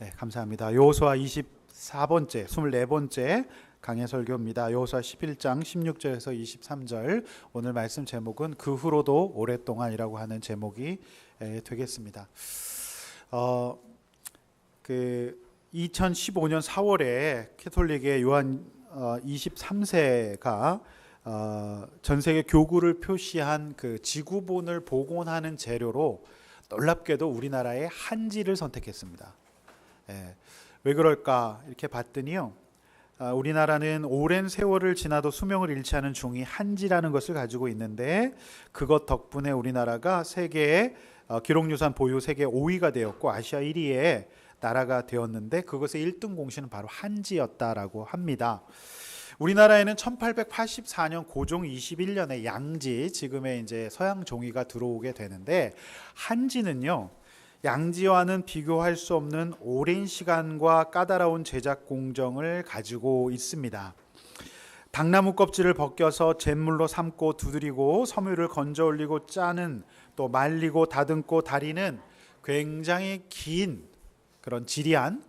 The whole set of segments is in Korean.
네, 감사합니다. 여호수아 24번째, 24번째 강해 설교입니다. 여호수아 11장 16절에서 23절. 오늘 말씀 제목은 그 후로도 오랫동안이라고 하는 제목이 되겠습니다. 2015년 4월에 캐톨릭의 요한 23세가 전 세계 교구를 표시한 그 지구본을 복원하는 재료로 놀랍게도 우리나라의 한지를 선택했습니다. 왜 그럴까 이렇게 봤더니요, 우리나라는 오랜 세월을 지나도 수명을 잃지 않은 종이 한지라는 것을 가지고 있는데, 그것 덕분에 우리나라가 세계의 기록유산 보유 세계 5위가 되었고 아시아 1위의 나라가 되었는데, 그것의 1등 공신은 바로 한지였다라고 합니다. 우리나라에는 1884년 고종 21년에 양지, 지금의 이제 서양 종이가 들어오게 되는데, 한지는요, 양지와는 비교할 수 없는 오랜 시간과 까다로운 제작 공정을 가지고 있습니다. 당나무 껍질을 벗겨서 잿물로 삶고 두드리고 섬유를 건져 올리고 짜는, 또 말리고 다듬고 다리는 굉장히 긴 그런 지리한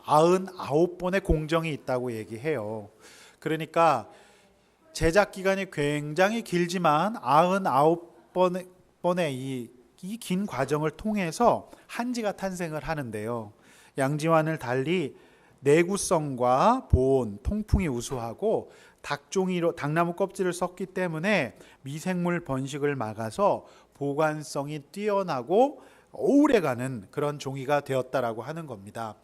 99번의 공정이 있다고 얘기해요. 그러니까 제작 기간이 굉장히 길지만 99번의 이 긴 과정을 통해서 한지가 탄생을 하는데요, 양지와는 달리 내구성과 보온, 통풍이 우수하고 닭종이로 당나무 껍질을 썼기 때문에 미생물 번식을 막아서 보관성이 뛰어나고 오래가는 그런 종이가 되었다라고 하는 겁니다.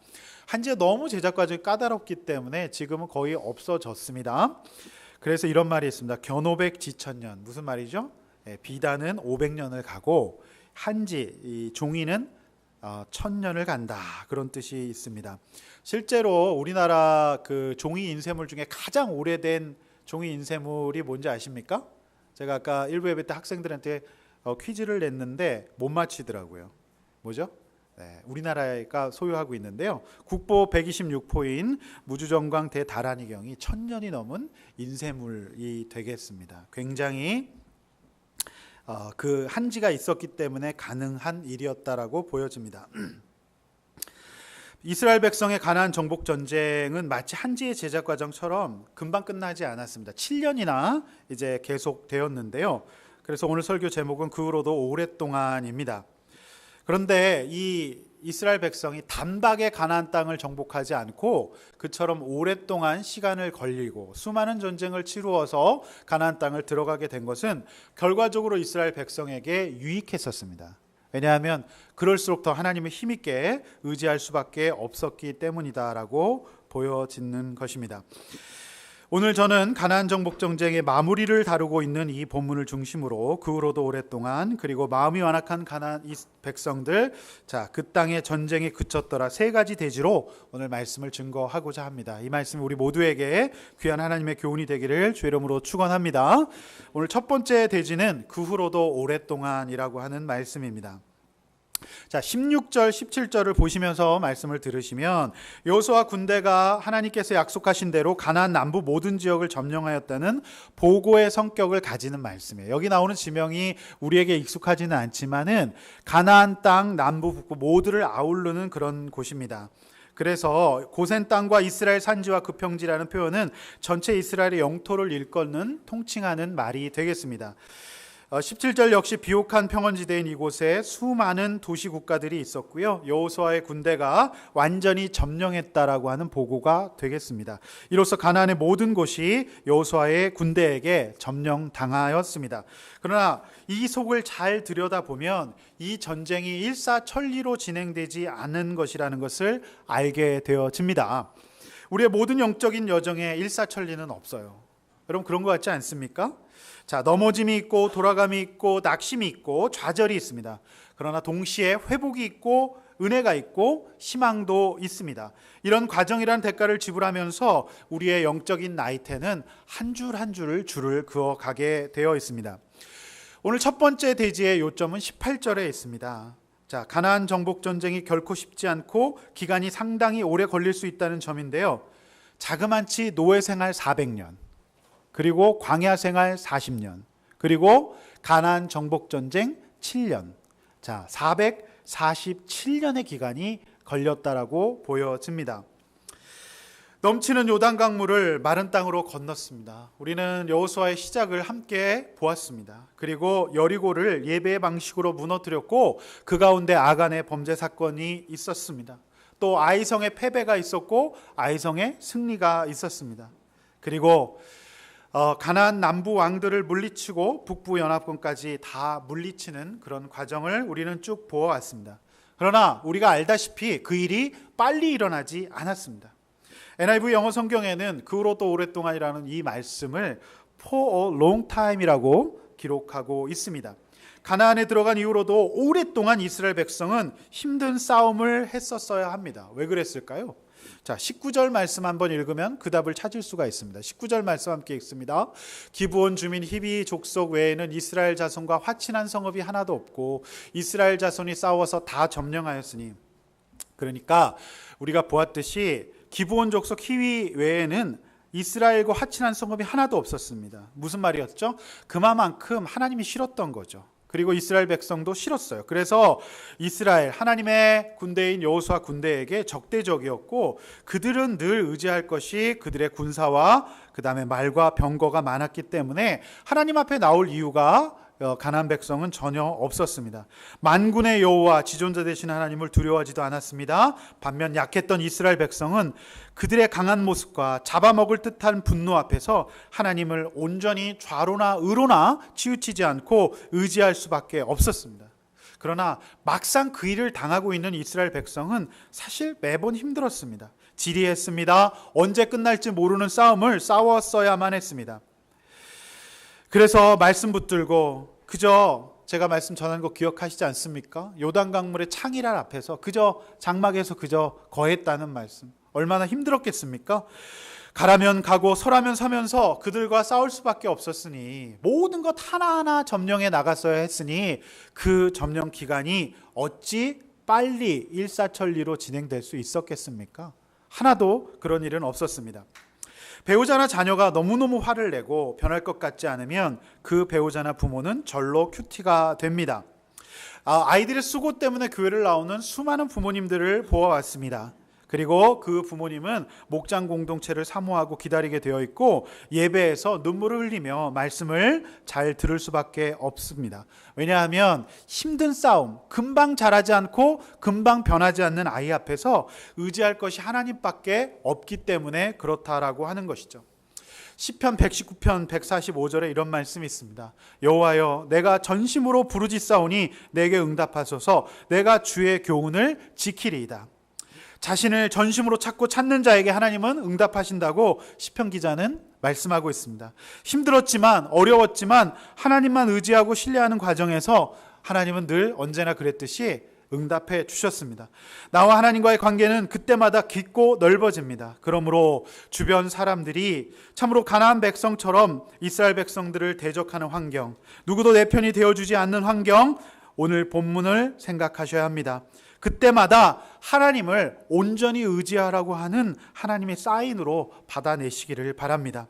한지가 너무 제작 과정이 까다롭기 때문에 지금은 거의 없어졌습니다. 그래서 이런 말이 있습니다. 견오백 지천년. 무슨 말이죠? 비단은 500년을 가고 한지, 이 종이는 1000년을 간다, 그런 뜻이 있습니다. 실제로 우리나라 그 종이 인쇄물 중에 가장 오래된 종이 인쇄물이 뭔지 아십니까? 제가 아까 1부 예배 때 학생들한테 퀴즈를 냈는데 못 맞히더라고요. 뭐죠? 네, 우리나라가 소유하고 있는데요, 국보 126포인 무주정광 대다란이경이 1000년이 넘은 인쇄물이 되겠습니다. 굉장히 그 한지가 있었기 때문에 가능한 일이었다라고 보여집니다. 이스라엘 백성의 가나안 정복 전쟁은 마치 한지의 제작 과정처럼 금방 끝나지 않았습니다. 7년이나 이제 계속되었는데요. 그래서 오늘 설교 제목은 그 후로도 오랫동안입니다. 그런데 이 이스라엘 백성이 단박에 가나안 땅을 정복하지 않고 그처럼 오랫동안 시간을 걸리고 수많은 전쟁을 치루어서 가나안 땅을 들어가게 된 것은 결과적으로 이스라엘 백성에게 유익했었습니다. 왜냐하면 그럴수록 더 하나님을 힘있게 의지할 수밖에 없었기 때문이다라고 보여지는 것입니다. 오늘 저는 가나안 정복 전쟁의 마무리를 다루고 있는 이 본문을 중심으로 그 후로도 오랫동안, 그리고 마음이 완악한 가나안 백성들, 그 땅의 전쟁이 그쳤더라, 세 가지 대지로 오늘 말씀을 증거하고자 합니다. 이 말씀이 우리 모두에게 귀한 하나님의 교훈이 되기를 주의 이름으로 축원합니다. 오늘 첫 번째 대지는 그 후로도 오랫동안이라고 하는 말씀입니다. 16절, 17절을 보시면서 말씀을 들으시면 여호수아 군대가 하나님께서 약속하신 대로 가나안 남부 모든 지역을 점령하였다는 보고의 성격을 가지는 말씀이에요. 여기 나오는 지명이 우리에게 익숙하지는 않지만은 가나안 땅 남부 북부 모두를 아우르는 그런 곳입니다. 그래서 고센 땅과 이스라엘 산지와 그 평지라는 표현은 전체 이스라엘의 영토를 일컫는, 통칭하는 말이 되겠습니다. 17절 역시 비옥한 평원지대인 이곳에 수많은 도시 국가들이 있었고요, 여호수아의 군대가 완전히 점령했다라고 하는 보고가 되겠습니다. 이로써 가나안의 모든 곳이 여호수아의 군대에게 점령당하였습니다. 그러나 이 속을 잘 들여다보면 이 전쟁이 일사천리로 진행되지 않은 것이라는 것을 알게 되어집니다. 우리의 모든 영적인 여정에 일사천리는 없어요. 여러분, 그런 것 같지 않습니까? 넘어짐이 있고 돌아감이 있고 낙심이 있고 좌절이 있습니다. 그러나 동시에 회복이 있고 은혜가 있고 희망도 있습니다. 이런 과정이란 대가를 지불하면서 우리의 영적인 나이테는 한 줄 한 줄을 그어가게 되어 있습니다. 오늘 첫 번째 대지의 요점은 18절에 있습니다. 가나안 정복 전쟁이 결코 쉽지 않고 기간이 상당히 오래 걸릴 수 있다는 점인데요, 자그만치 노예 생활 400년, 그리고 광야 생활 40년, 그리고 가나안 정복 전쟁 7년. 447년의 기간이 걸렸다라고 보여집니다. 넘치는 요단 강물을 마른 땅으로 건넜습니다. 우리는 여호수아의 시작을 함께 보았습니다. 그리고 여리고를 예배의 방식으로 무너뜨렸고 그 가운데 아간의 범죄 사건이 있었습니다. 또 아이성의 패배가 있었고 아이성의 승리가 있었습니다. 그리고 가나안 남부 왕들을 물리치고 북부 연합군까지 다 물리치는 그런 과정을 우리는 쭉 보아왔습니다. 그러나 우리가 알다시피 그 일이 빨리 일어나지 않았습니다. NIV 영어 성경에는 그 후로 또 오랫동안이라는 이 말씀을 for a long time이라고 기록하고 있습니다. 가나안에 들어간 이후로도 오랫동안 이스라엘 백성은 힘든 싸움을 했었어야 합니다. 왜 그랬을까요? 자, 19절 말씀 한번 읽으면 그 답을 찾을 수가 있습니다. 19절 말씀 함께 읽습니다. 기브온 주민 히비 족속 외에는 이스라엘 자손과 화친한 성읍이 하나도 없고 이스라엘 자손이 싸워서 다 점령하였으니, 그러니까 우리가 보았듯이 기브온 족속 히위 외에는 이스라엘과 화친한 성읍이 하나도 없었습니다. 무슨 말이었죠? 그만큼 하나님이 싫었던 거죠. 그리고 이스라엘 백성도 싫었어요. 그래서 이스라엘 하나님의 군대인 여호수아 군대에게 적대적이었고 그들은 늘 의지할 것이 그들의 군사와 그 다음에 말과 병거가 많았기 때문에 하나님 앞에 나올 이유가 가나안 백성은 전혀 없었습니다. 만군의 여호와 지존자 되신 하나님을 두려워하지도 않았습니다. 반면 약했던 이스라엘 백성은 그들의 강한 모습과 잡아먹을 듯한 분노 앞에서 하나님을 온전히 좌로나 의로나 치우치지 않고 의지할 수밖에 없었습니다. 그러나 막상 그 일을 당하고 있는 이스라엘 백성은 사실 매번 힘들었습니다. 지리했습니다. 언제 끝날지 모르는 싸움을 싸웠어야만 했습니다. 그래서 말씀 붙들고 그저 제가 말씀 전한 거 기억하시지 않습니까? 요단 강물의 창이란 앞에서 그저 장막에서 그저 거했다는 말씀. 얼마나 힘들었겠습니까? 가라면 가고 서라면 서면서 그들과 싸울 수밖에 없었으니 모든 것 하나하나 점령해 나갔어야 했으니 그 점령 기간이 어찌 빨리 일사천리로 진행될 수 있었겠습니까? 하나도 그런 일은 없었습니다. 배우자나 자녀가 너무너무 화를 내고 변할 것 같지 않으면 그 배우자나 부모는 절로 큐티가 됩니다. 아이들의 수고 때문에 교회를 나오는 수많은 부모님들을 보아왔습니다. 그리고 그 부모님은 목장 공동체를 사모하고 기다리게 되어 있고 예배에서 눈물을 흘리며 말씀을 잘 들을 수밖에 없습니다. 왜냐하면 힘든 싸움, 금방 자라지 않고 금방 변하지 않는 아이 앞에서 의지할 것이 하나님밖에 없기 때문에 그렇다라고 하는 것이죠. 시편 119편 145절에 이런 말씀이 있습니다. 여호와여, 내가 전심으로 부르짖사오니 내게 응답하소서. 내가 주의 교훈을 지키리이다. 자신을 전심으로 찾고 찾는 자에게 하나님은 응답하신다고 시편 기자는 말씀하고 있습니다. 힘들었지만 어려웠지만 하나님만 의지하고 신뢰하는 과정에서 하나님은 늘 언제나 그랬듯이 응답해 주셨습니다. 나와 하나님과의 관계는 그때마다 깊고 넓어집니다. 그러므로 주변 사람들이 참으로 가나안 백성처럼 이스라엘 백성들을 대적하는 환경, 누구도 내 편이 되어주지 않는 환경, 오늘 본문을 생각하셔야 합니다. 그때마다 하나님을 온전히 의지하라고 하는 하나님의 사인으로 받아내시기를 바랍니다.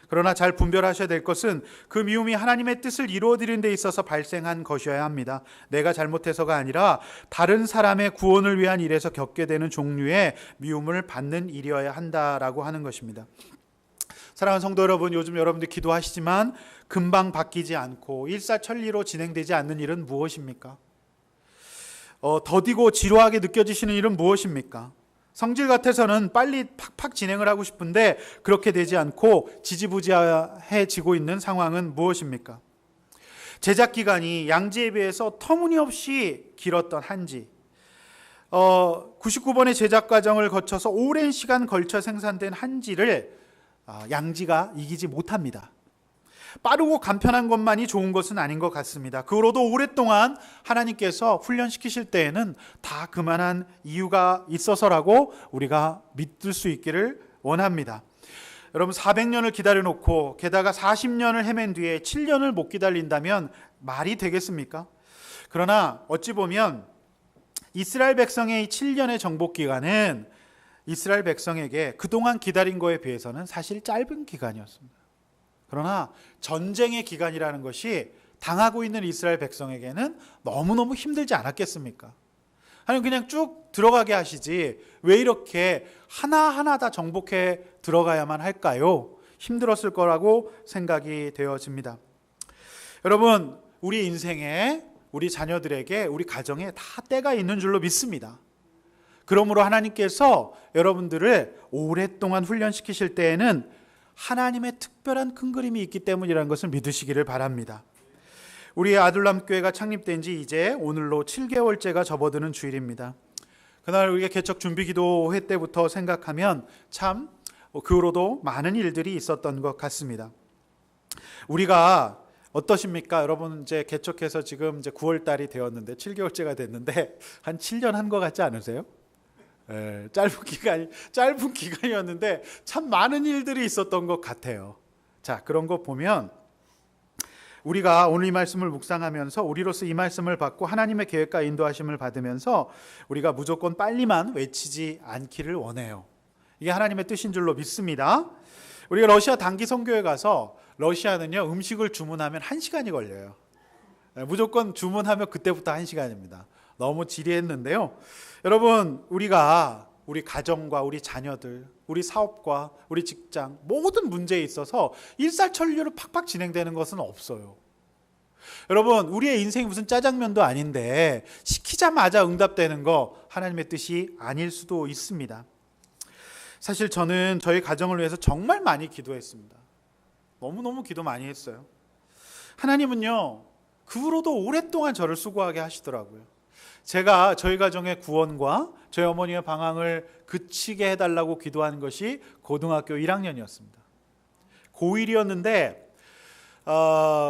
그러나 잘 분별하셔야 될 것은 그 미움이 하나님의 뜻을 이루어드리는 데 있어서 발생한 것이어야 합니다. 내가 잘못해서가 아니라 다른 사람의 구원을 위한 일에서 겪게 되는 종류의 미움을 받는 일이어야 한다라고 하는 것입니다. 사랑하는 성도 여러분, 요즘 여러분들 기도하시지만 금방 바뀌지 않고 일사천리로 진행되지 않는 일은 무엇입니까? 더디고 지루하게 느껴지시는 일은 무엇입니까? 성질 같아서는 빨리 팍팍 진행을 하고 싶은데 그렇게 되지 않고 지지부지해지고 있는 상황은 무엇입니까? 제작 기간이 양지에 비해서 터무니없이 길었던 한지, 99번의 제작 과정을 거쳐서 오랜 시간 걸쳐 생산된 한지를 양지가 이기지 못합니다. 빠르고 간편한 것만이 좋은 것은 아닌 것 같습니다. 그 후로도 오랫동안 하나님께서 훈련시키실 때에는 다 그만한 이유가 있어서라고 우리가 믿을 수 있기를 원합니다. 여러분, 400년을 기다려놓고 게다가 40년을 헤맨 뒤에 7년을 못 기다린다면 말이 되겠습니까? 그러나 어찌 보면 이스라엘 백성의 이 7년의 정복 기간은 이스라엘 백성에게 그동안 기다린 거에 비해서는 사실 짧은 기간이었습니다. 그러나 전쟁의 기간이라는 것이 당하고 있는 이스라엘 백성에게는 너무너무 힘들지 않았겠습니까? 아니면 그냥 쭉 들어가게 하시지 왜 이렇게 하나하나 다 정복해 들어가야만 할까요? 힘들었을 거라고 생각이 되어집니다. 여러분, 우리 인생에, 우리 자녀들에게, 우리 가정에 다 때가 있는 줄로 믿습니다. 그러므로 하나님께서 여러분들을 오랫동안 훈련시키실 때에는 하나님의 특별한 큰 그림이 있기 때문이라는 것을 믿으시기를 바랍니다. 우리 아둘람교회가 창립된 지 이제 오늘로 7개월째가 접어드는 주일입니다. 그날 우리가 개척 준비기도회 때부터 생각하면 참 그 후로도 많은 일들이 있었던 것 같습니다. 우리가 어떠십니까? 여러분 이제 개척해서 지금 이제 9월 달이 되었는데 7개월째가 됐는데 한 7년 한 것 같지 않으세요? 짧은 기간이었는데 참 많은 일들이 있었던 것 같아요. 자, 그런 거 보면 우리가 오늘 이 말씀을 묵상하면서 우리로서 이 말씀을 받고 하나님의 계획과 인도하심을 받으면서 우리가 무조건 빨리만 외치지 않기를 원해요. 이게 하나님의 뜻인 줄로 믿습니다. 우리가 러시아 단기 선교에 가서 러시아는요 음식을 주문하면 1시간이 걸려요. 무조건 주문하면 그때부터 1시간입니다. 너무 지리했는데요. 여러분, 우리가 우리 가정과 우리 자녀들, 우리 사업과 우리 직장 모든 문제에 있어서 일사천리로 팍팍 진행되는 것은 없어요. 여러분, 우리의 인생이 무슨 짜장면도 아닌데 시키자마자 응답되는 거 하나님의 뜻이 아닐 수도 있습니다. 사실 저는 저희 가정을 위해서 정말 많이 기도했습니다. 너무너무 기도 많이 했어요. 하나님은요 그 후로도 오랫동안 저를 수고하게 하시더라고요. 제가 저희 가정의 구원과 저희 어머니의 방황을 그치게 해달라고 기도한 것이 고등학교 1학년이었습니다. 고1이었는데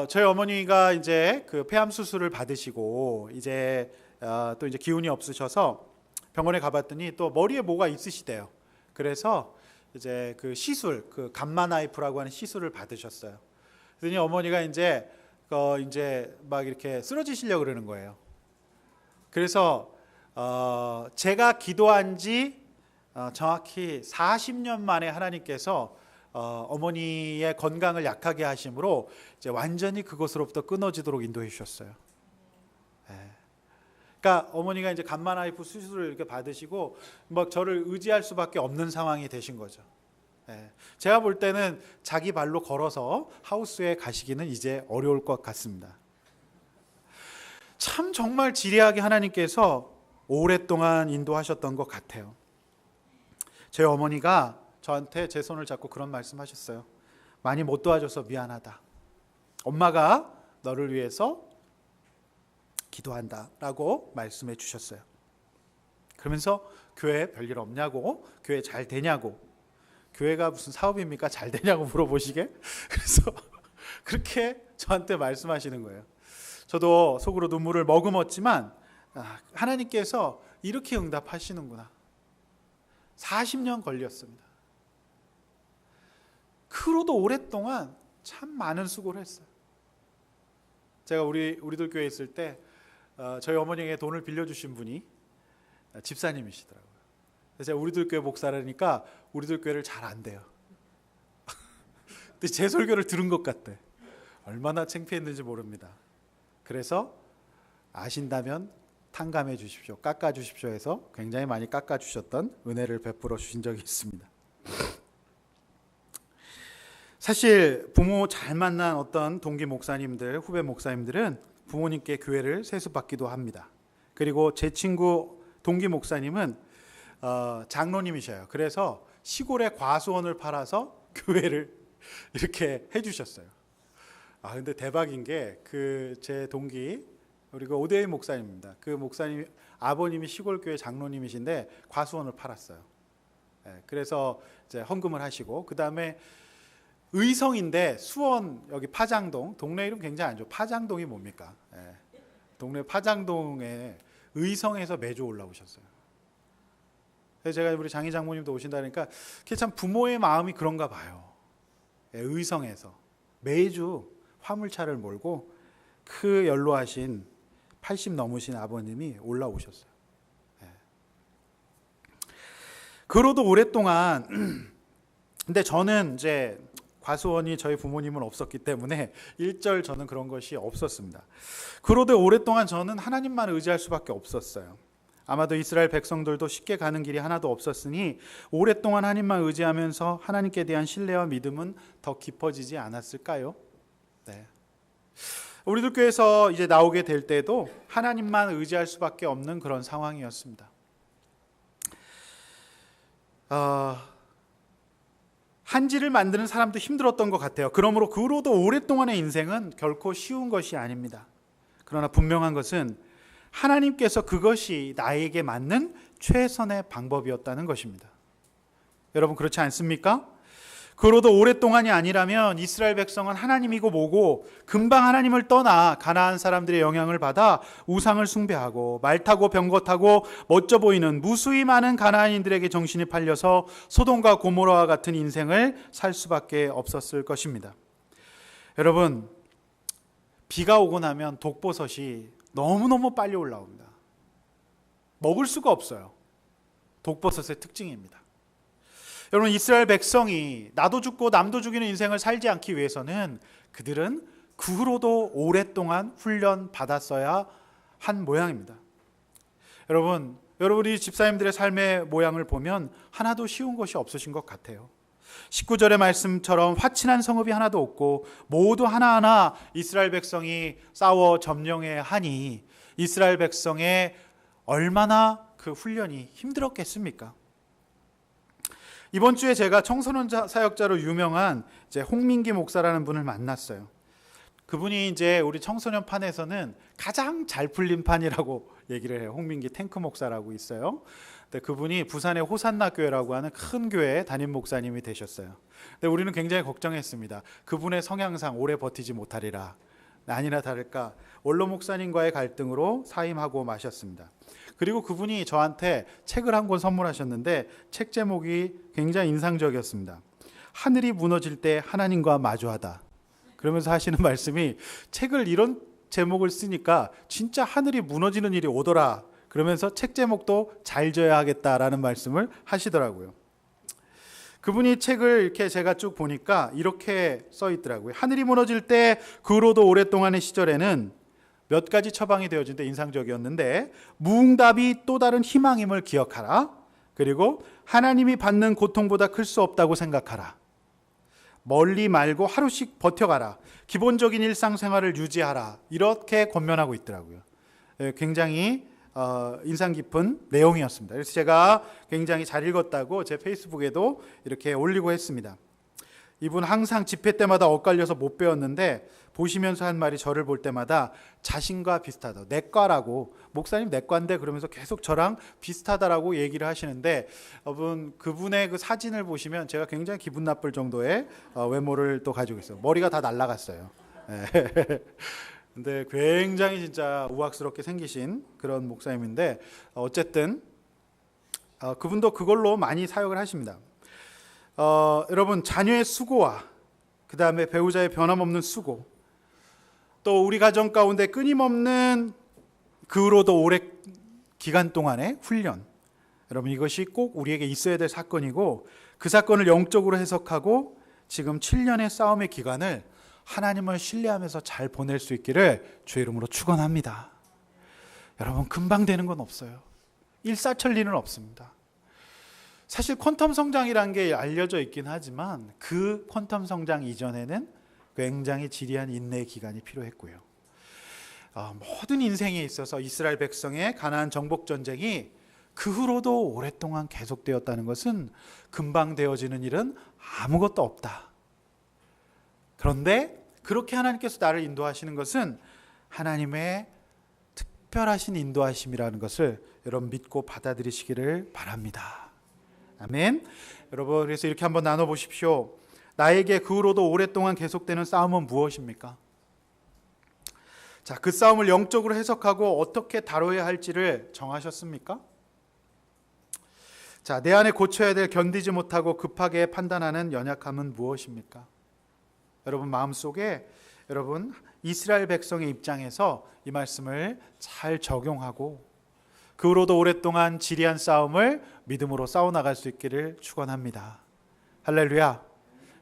저희 어머니가 이제 그 폐암 수술을 받으시고 이제 또 이제 기운이 없으셔서 병원에 가봤더니 또 머리에 뭐가 있으시대요. 그래서 이제 그 시술, 그 감마 나이프라고 하는 시술을 받으셨어요. 그랬더니 어머니가 이제 막 이렇게 쓰러지시려고 그러는 거예요. 그래서 제가 기도한 지 정확히 40년 만에 하나님께서 어머니의 건강을 약하게 하심으로 이제 완전히 그것으로부터 끊어지도록 인도해 주셨어요. 그러니까 어머니가 이제 감마 나이프 수술을 이렇게 받으시고 막 저를 의지할 수밖에 없는 상황이 되신 거죠. 제가 볼 때는 자기 발로 걸어서 하우스에 가시기는 이제 어려울 것 같습니다. 참 정말 지리하게 하나님께서 오랫동안 인도하셨던 것 같아요. 제 어머니가 저한테 제 손을 잡고 그런 말씀하셨어요. 많이 못 도와줘서 미안하다. 엄마가 너를 위해서 기도한다 라고 말씀해 주셨어요. 그러면서 교회 별일 없냐고, 교회 잘 되냐고, 교회가 무슨 사업입니까? 잘 되냐고 물어보시게. 그래서 그렇게 저한테 말씀하시는 거예요. 저도 속으로 눈물을 머금었지만 하나님께서 이렇게 응답하시는구나. 40년 걸렸습니다. 그 후로도 오랫동안 참 많은 수고를 했어요. 제가 우리들 교회에 있을 때 저희 어머니에게 돈을 빌려주신 분이 집사님이시더라고요. 그래서 제가 우리들 교회 목사라니까 우리들 교회를 잘 안 돼요. 근데 제 설교를 들은 것 같대. 얼마나 창피했는지 모릅니다. 그래서 아신다면 탕감해 주십시오, 깎아 주십시오 해서 굉장히 많이 깎아 주셨던 은혜를 베풀어 주신 적이 있습니다. 사실 부모 잘 만난 어떤 동기 목사님들, 후배 목사님들은 부모님께 교회를 세습받기도 합니다. 그리고 제 친구 동기 목사님은 장로님이셔요. 그래서 시골에 과수원을 팔아서 교회를 이렇게 해주셨어요. 근데 대박인 게 그 제 동기 그리고 오대희 목사님입니다. 그 목사님 아버님이 시골 교회 장로님이신데 과수원을 팔았어요. 그래서 이제 헌금을 하시고 그 다음에 의성인데 수원 여기 파장동, 동네 이름 굉장히 안 좋아. 파장동이 뭡니까? 동네 파장동에 의성에서 매주 올라오셨어요. 그래서 제가 우리 장희 장모님도 오신다니까 그게 참 부모의 마음이 그런가 봐요. 의성에서 매주 화물차를 몰고 그 연로하신 80 넘으신 아버님이 올라오셨어요. 그로도 오랫동안 근데 저는 이제 과수원이 저희 부모님은 없었기 때문에 일절 저는 그런 것이 없었습니다. 그로도 오랫동안 저는 하나님만 의지할 수밖에 없었어요. 아마도 이스라엘 백성들도 쉽게 가는 길이 하나도 없었으니 오랫동안 하나님만 의지하면서 하나님께 대한 신뢰와 믿음은 더 깊어지지 않았을까요? 네. 우리들 교회에서 이제 나오게 될 때도 하나님만 의지할 수밖에 없는 그런 상황이었습니다. 한지를 만드는 사람도 힘들었던 것 같아요. 그러므로 그 후로도 오랫동안의 인생은 결코 쉬운 것이 아닙니다. 그러나 분명한 것은 하나님께서 그것이 나에게 맞는 최선의 방법이었다는 것입니다. 여러분 그렇지 않습니까? 그로도 오랫동안이 아니라면 이스라엘 백성은 하나님이고 뭐고 금방 하나님을 떠나 가나안 사람들의 영향을 받아 우상을 숭배하고 말 타고 병거 타고 멋져 보이는 무수히 많은 가나안인들에게 정신이 팔려서 소돔과 고모라와 같은 인생을 살 수밖에 없었을 것입니다. 여러분, 비가 오고 나면 독버섯이 너무너무 빨리 올라옵니다. 먹을 수가 없어요. 독버섯의 특징입니다. 여러분, 이스라엘 백성이 나도 죽고 남도 죽이는 인생을 살지 않기 위해서는 그들은 그 후로도 오랫동안 훈련 받았어야 한 모양입니다. 여러분이 집사님들의 삶의 모양을 보면 하나도 쉬운 것이 없으신 것 같아요. 19절의 말씀처럼 화친한 성읍이 하나도 없고 모두 하나하나 이스라엘 백성이 싸워 점령해야 하니 이스라엘 백성의 얼마나 그 훈련이 힘들었겠습니까? 이번 주에 제가 청소년 사역자로 유명한 이제 홍민기 목사라는 분을 만났어요. 그분이 이제 우리 청소년판에서는 가장 잘 풀린 판이라고 얘기를 해요. 홍민기 탱크 목사라고 있어요. 근데 그분이 부산의 호산나 교회라고 하는 큰 교회의 담임 목사님이 되셨어요. 근데 우리는 굉장히 걱정했습니다. 그분의 성향상 오래 버티지 못하리라. 아니나 다를까 원로 목사님과의 갈등으로 사임하고 마셨습니다. 그리고 그분이 저한테 책을 한 권 선물하셨는데 책 제목이 굉장히 인상적이었습니다. 하늘이 무너질 때 하나님과 마주하다. 그러면서 하시는 말씀이 책을 이런 제목을 쓰니까 진짜 하늘이 무너지는 일이 오더라. 그러면서 책 제목도 잘 져야 하겠다라는 말씀을 하시더라고요. 그분이 책을 이렇게 제가 쭉 보니까 이렇게 써 있더라고요. 하늘이 무너질 때 그 후로도 오랫동안의 시절에는 몇 가지 처방이 되어진데 인상적이었는데 무응답이 또 다른 희망임을 기억하라. 그리고 하나님이 받는 고통보다 클 수 없다고 생각하라. 멀리 말고 하루씩 버텨가라. 기본적인 일상생활을 유지하라. 이렇게 권면하고 있더라고요. 굉장히 인상 깊은 내용이었습니다. 그래서 제가 굉장히 잘 읽었다고 제 페이스북에도 이렇게 올리고 했습니다. 이분 항상 집회 때마다 엇갈려서 못 배웠는데 보시면서 한 말이 저를 볼 때마다 자신과 비슷하다. 내과라고, 목사님 내과인데 그러면서 계속 저랑 비슷하다라고 얘기를 하시는데 여러분 그분의 그 사진을 보시면 제가 굉장히 기분 나쁠 정도의 외모를 또 가지고 있어요. 머리가 다 날아갔어요. 근데 굉장히 진짜 우악스럽게 생기신 그런 목사님인데 어쨌든 그분도 그걸로 많이 사역을 하십니다. 여러분 자녀의 수고와 그 다음에 배우자의 변함없는 수고, 또 우리 가정 가운데 끊임없는 그 후로도 오래 기간 동안의 훈련, 여러분 이것이 꼭 우리에게 있어야 될 사건이고 그 사건을 영적으로 해석하고 지금 7년의 싸움의 기간을 하나님을 신뢰하면서 잘 보낼 수 있기를 주의 이름으로 축원합니다. 여러분 금방 되는 건 없어요. 일사천리는 없습니다. 사실 퀀텀 성장이라는 게 알려져 있긴 하지만 그 퀀텀 성장 이전에는 굉장히 지리한 인내의 기간이 필요했고요. 모든 인생에 있어서 이스라엘 백성의 가나안 정복 전쟁이 그 후로도 오랫동안 계속되었다는 것은 금방 되어지는 일은 아무것도 없다. 그런데 그렇게 하나님께서 나를 인도하시는 것은 하나님의 특별하신 인도하심이라는 것을 여러분 믿고 받아들이시기를 바랍니다. 아멘. 여러분 그래서 이렇게 한번 나눠보십시오. 나에게 그 후로도 오랫동안 계속되는 싸움은 무엇입니까? 자, 그 싸움을 영적으로 해석하고 어떻게 다뤄야 할지를 정하셨습니까? 자, 내 안에 고쳐야 될 견디지 못하고 급하게 판단하는 연약함은 무엇입니까? 여러분 마음속에 여러분 이스라엘 백성의 입장에서 이 말씀을 잘 적용하고 그 후로도 오랫동안 지리한 싸움을 믿음으로 싸워나갈 수 있기를 축원합니다. 할렐루야.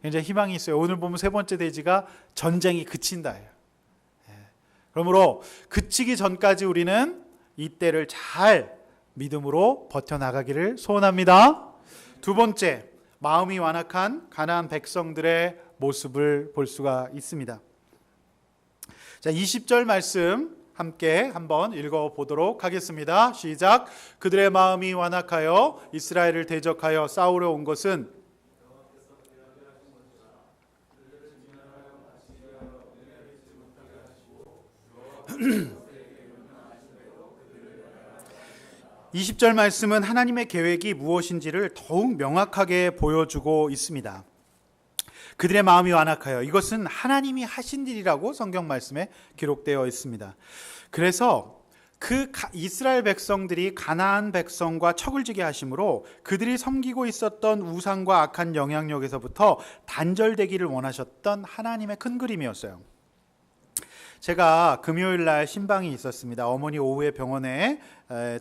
이제 희망이 있어요. 오늘 보면 세 번째 대지가 전쟁이 그친다예요. 그러므로 그치기 전까지 우리는 이때를 잘 믿음으로 버텨나가기를 소원합니다. 두 번째, 마음이 완악한 가나안 백성들의 모습을 볼 수가 있습니다. 자, 20절 말씀 함께 한번 읽어보도록 하겠습니다. 시작. 그들의 마음이 완악하여 이스라엘을 대적하여 싸우러 온 것은 20절 말씀은 하나님의 계획이 무엇인지를 더욱 명확하게 보여주고 있습니다. 그들의 마음이 완악하여, 이것은 하나님이 하신 일이라고 성경 말씀에 기록되어 있습니다. 그래서 그 이스라엘 백성들이 가나안 백성과 척을 지게 하심으로 그들이 섬기고 있었던 우상과 악한 영향력에서부터 단절되기를 원하셨던 하나님의 큰 그림이었어요. 제가 금요일 날 신방이 있었습니다. 어머니 오후에 병원에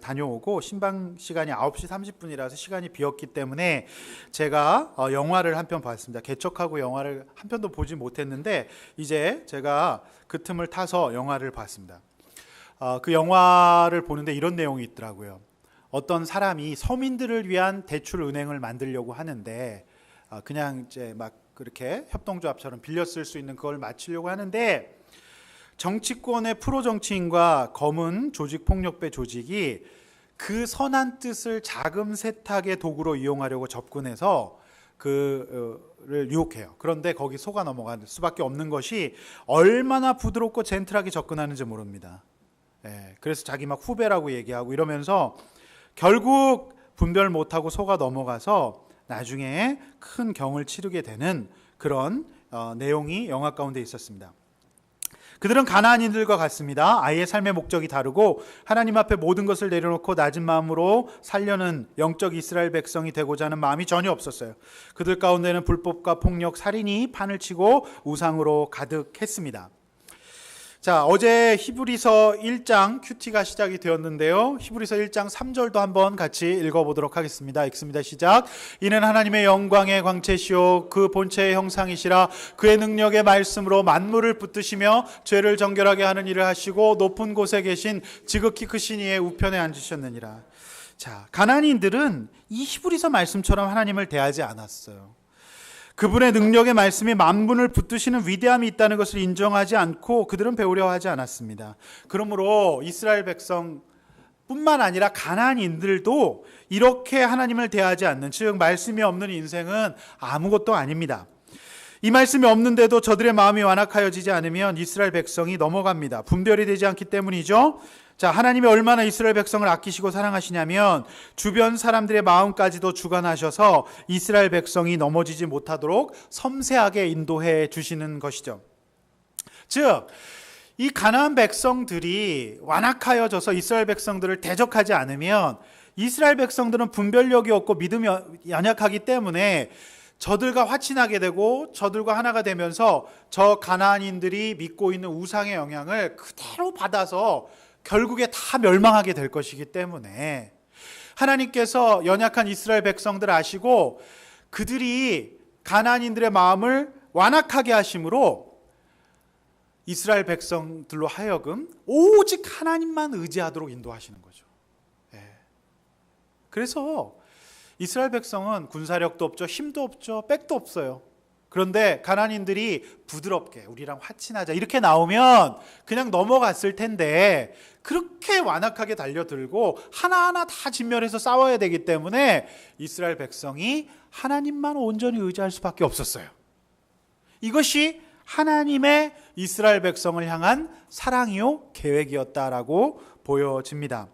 다녀오고 신방 시간이 9시 30분이라서 시간이 비었기 때문에 제가 영화를 한 편 봤습니다. 개척하고 영화를 한 편도 보지 못했는데 이제 제가 그 틈을 타서 영화를 봤습니다. 그 영화를 보는데 이런 내용이 있더라고요. 어떤 사람이 서민들을 위한 대출 은행을 만들려고 하는데 그냥 이제 막 그렇게 협동조합처럼 빌려 쓸 수 있는 그걸 마치려고 하는데 정치권의 프로 정치인과 검은 조직 폭력배 조직이 그 선한 뜻을 자금 세탁의 도구로 이용하려고 접근해서 그를 유혹해요. 그런데 거기 속아 넘어갈 수밖에 없는 것이 얼마나 부드럽고 젠틀하게 접근하는지 모릅니다. 그래서 자기 막 후배라고 얘기하고 이러면서 결국 분별 못하고 속아 넘어가서 나중에 큰 경을 치르게 되는 그런 내용이 영화 가운데 있었습니다. 그들은 가나안인들과 같습니다. 아이의 삶의 목적이 다르고 하나님 앞에 모든 것을 내려놓고 낮은 마음으로 살려는 영적 이스라엘 백성이 되고자 하는 마음이 전혀 없었어요. 그들 가운데는 불법과 폭력, 살인이 판을 치고 우상으로 가득했습니다. 자, 어제 히브리서 1장 큐티가 시작이 되었는데요. 히브리서 1장 3절도 한번 같이 읽어보도록 하겠습니다. 읽습니다. 시작. 이는 하나님의 영광의 광채시요 그 본체의 형상이시라 그의 능력의 말씀으로 만물을 붙드시며 죄를 정결하게 하는 일을 하시고 높은 곳에 계신 지극히 크신 이의 우편에 앉으셨느니라. 자, 가나안인들은 이 히브리서 말씀처럼 하나님을 대하지 않았어요. 그분의 능력의 말씀이 만물을 붙드시는 위대함이 있다는 것을 인정하지 않고 그들은 배우려 하지 않았습니다. 그러므로 이스라엘 백성뿐만 아니라 가나안인들도 이렇게 하나님을 대하지 않는, 즉 말씀이 없는 인생은 아무것도 아닙니다. 이 말씀이 없는데도 저들의 마음이 완악하여지지 않으면 이스라엘 백성이 넘어갑니다. 분별이 되지 않기 때문이죠. 자, 하나님이 얼마나 이스라엘 백성을 아끼시고 사랑하시냐면 주변 사람들의 마음까지도 주관하셔서 이스라엘 백성이 넘어지지 못하도록 섬세하게 인도해 주시는 것이죠. 즉, 이 가나안 백성들이 완악하여져서 이스라엘 백성들을 대적하지 않으면 이스라엘 백성들은 분별력이 없고 믿음이 연약하기 때문에 저들과 화친하게 되고 저들과 하나가 되면서 저 가나안인들이 믿고 있는 우상의 영향을 그대로 받아서 결국에 다 멸망하게 될 것이기 때문에 하나님께서 연약한 이스라엘 백성들을 아시고 그들이 가나안인들의 마음을 완악하게 하심으로 이스라엘 백성들로 하여금 오직 하나님만 의지하도록 인도하시는 거죠. 그래서 이스라엘 백성은 군사력도 없죠, 힘도 없죠, 백도 없어요. 그런데 가나안인들이 부드럽게 우리랑 화친하자 이렇게 나오면 그냥 넘어갔을 텐데 그렇게 완악하게 달려들고 하나하나 다 진멸해서 싸워야 되기 때문에 이스라엘 백성이 하나님만 온전히 의지할 수밖에 없었어요. 이것이 하나님의 이스라엘 백성을 향한 사랑이요 계획이었다라고 보여집니다.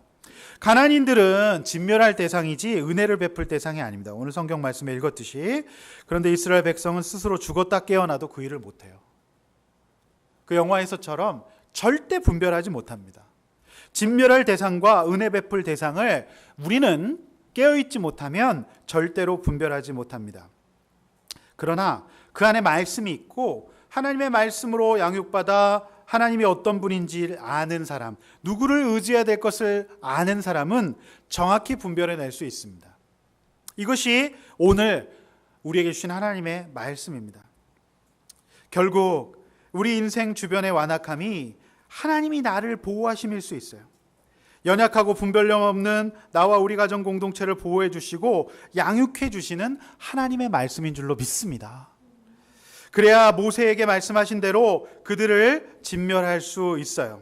가나안인들은 진멸할 대상이지 은혜를 베풀 대상이 아닙니다. 오늘 성경 말씀에 읽었듯이. 그런데 이스라엘 백성은 스스로 죽었다 깨어나도 그 일을 못해요. 그 영화에서처럼 절대 분별하지 못합니다. 진멸할 대상과 은혜 베풀 대상을 우리는 깨어있지 못하면 절대로 분별하지 못합니다. 그러나 그 안에 말씀이 있고 하나님의 말씀으로 양육받아 하나님이 어떤 분인지 아는 사람, 누구를 의지해야 될 것을 아는 사람은 정확히 분별해낼 수 있습니다. 이것이 오늘 우리에게 주신 하나님의 말씀입니다. 결국 우리 인생 주변의 완악함이 하나님이 나를 보호하심일 수 있어요. 연약하고 분별력 없는 나와 우리 가정 공동체를 보호해 주시고 양육해 주시는 하나님의 말씀인 줄로 믿습니다. 그래야 모세에게 말씀하신 대로 그들을 진멸할 수 있어요.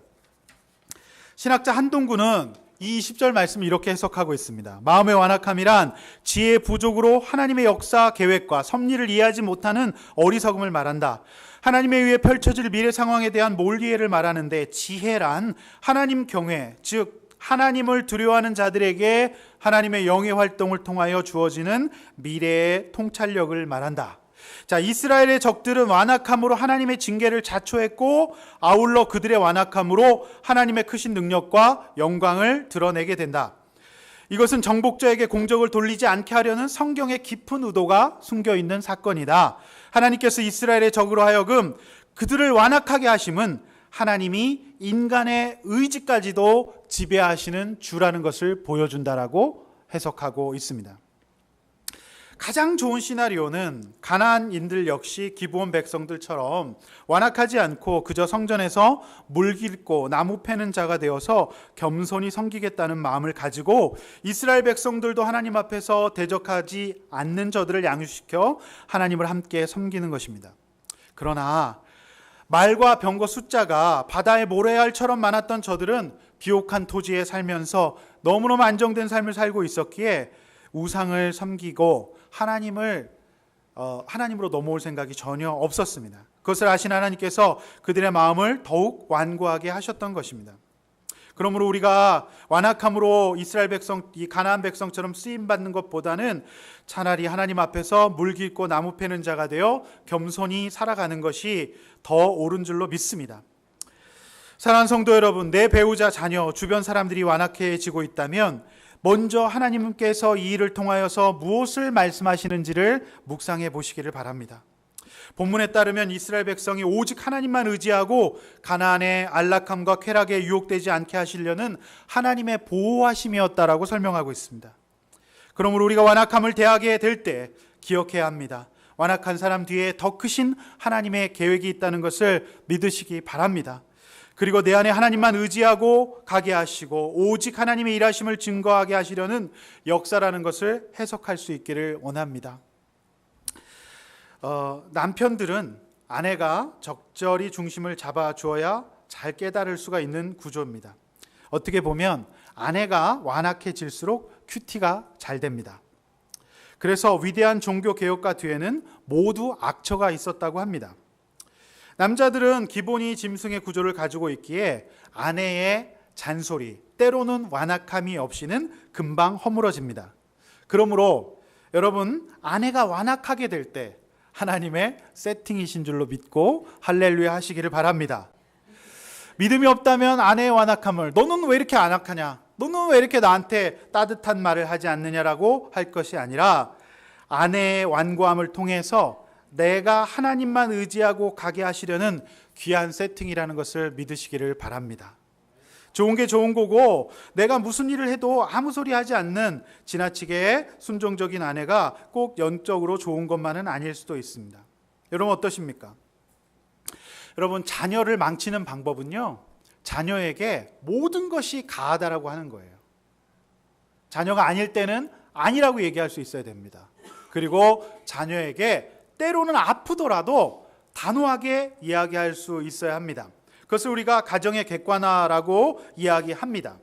신학자 한동구는 이 20절 말씀을 이렇게 해석하고 있습니다. 마음의 완악함이란 지혜의 부족으로 하나님의 역사 계획과 섭리를 이해하지 못하는 어리석음을 말한다. 하나님에 의해 펼쳐질 미래 상황에 대한 몰이해를 말하는데, 지혜란 하나님 경외, 즉 하나님을 두려워하는 자들에게 하나님의 영의 활동을 통하여 주어지는 미래의 통찰력을 말한다. 자, 이스라엘의 적들은 완악함으로 하나님의 징계를 자초했고, 아울러 그들의 완악함으로 하나님의 크신 능력과 영광을 드러내게 된다. 이것은 정복자에게 공적을 돌리지 않게 하려는 성경의 깊은 의도가 숨겨 있는 사건이다. 하나님께서 이스라엘의 적으로 하여금 그들을 완악하게 하심은 하나님이 인간의 의지까지도 지배하시는 주라는 것을 보여준다라고 해석하고 있습니다. 가장 좋은 시나리오는 가나안인들 역시 기브온 백성들처럼 완악하지 않고 그저 성전에서 물 깃고 나무 패는 자가 되어서 겸손히 섬기겠다는 마음을 가지고 이스라엘 백성들도 하나님 앞에서 대적하지 않는 저들을 양육시켜 하나님을 함께 섬기는 것입니다. 그러나 말과 병거 숫자가 바다의 모래알처럼 많았던 저들은 비옥한 토지에 살면서 너무너무 안정된 삶을 살고 있었기에 우상을 섬기고 하나님으로 넘어올 생각이 전혀 없었습니다. 그것을 아신 하나님께서 그들의 마음을 더욱 완고하게 하셨던 것입니다. 그러므로 우리가 완악함으로 이스라엘 백성, 이 가나안 백성처럼 쓰임받는 것보다는 차라리 하나님 앞에서 물 깃고 나무 패는 자가 되어 겸손히 살아가는 것이 더 옳은 줄로 믿습니다. 사랑하는 성도 여러분, 내 배우자, 자녀, 주변 사람들이 완악해지고 있다면 먼저 하나님께서 이 일을 통하여서 무엇을 말씀하시는지를 묵상해 보시기를 바랍니다. 본문에 따르면 이스라엘 백성이 오직 하나님만 의지하고 가나안의 안락함과 쾌락에 유혹되지 않게 하시려는 하나님의 보호하심이었다라고 설명하고 있습니다. 그러므로 우리가 완악함을 대하게 될 때 기억해야 합니다. 완악한 사람 뒤에 더 크신 하나님의 계획이 있다는 것을 믿으시기 바랍니다. 그리고 내 안에 하나님만 의지하고 가게 하시고 오직 하나님의 일하심을 증거하게 하시려는 역사라는 것을 해석할 수 있기를 원합니다. 남편들은 아내가 적절히 중심을 잡아주어야 잘 깨달을 수가 있는 구조입니다. 어떻게 보면 아내가 완악해질수록 큐티가 잘 됩니다. 그래서 위대한 종교 개혁가 뒤에는 모두 악처가 있었다고 합니다. 남자들은 기본이 짐승의 구조를 가지고 있기에 아내의 잔소리, 때로는 완악함이 없이는 금방 허물어집니다. 그러므로 여러분, 아내가 완악하게 될 때 하나님의 세팅이신 줄로 믿고 할렐루야 하시기를 바랍니다. 믿음이 없다면 아내의 완악함을 너는 왜 이렇게 완악하냐? 너는 왜 이렇게 나한테 따뜻한 말을 하지 않느냐라고 할 것이 아니라 아내의 완고함을 통해서 내가 하나님만 의지하고 가게 하시려는 귀한 세팅이라는 것을 믿으시기를 바랍니다. 좋은 게 좋은 거고 내가 무슨 일을 해도 아무 소리 하지 않는 지나치게 순종적인 아내가 꼭 영적으로 좋은 것만은 아닐 수도 있습니다. 여러분 어떠십니까? 여러분, 자녀를 망치는 방법은요, 자녀에게 모든 것이 가하다라고 하는 거예요. 자녀가 아닐 때는 아니라고 얘기할 수 있어야 됩니다. 그리고 자녀에게 때로는 아프더라도 단호하게 이야기할 수 있어야 합니다. 그것을 우리가 가정의 객관화라고 이야기합니다.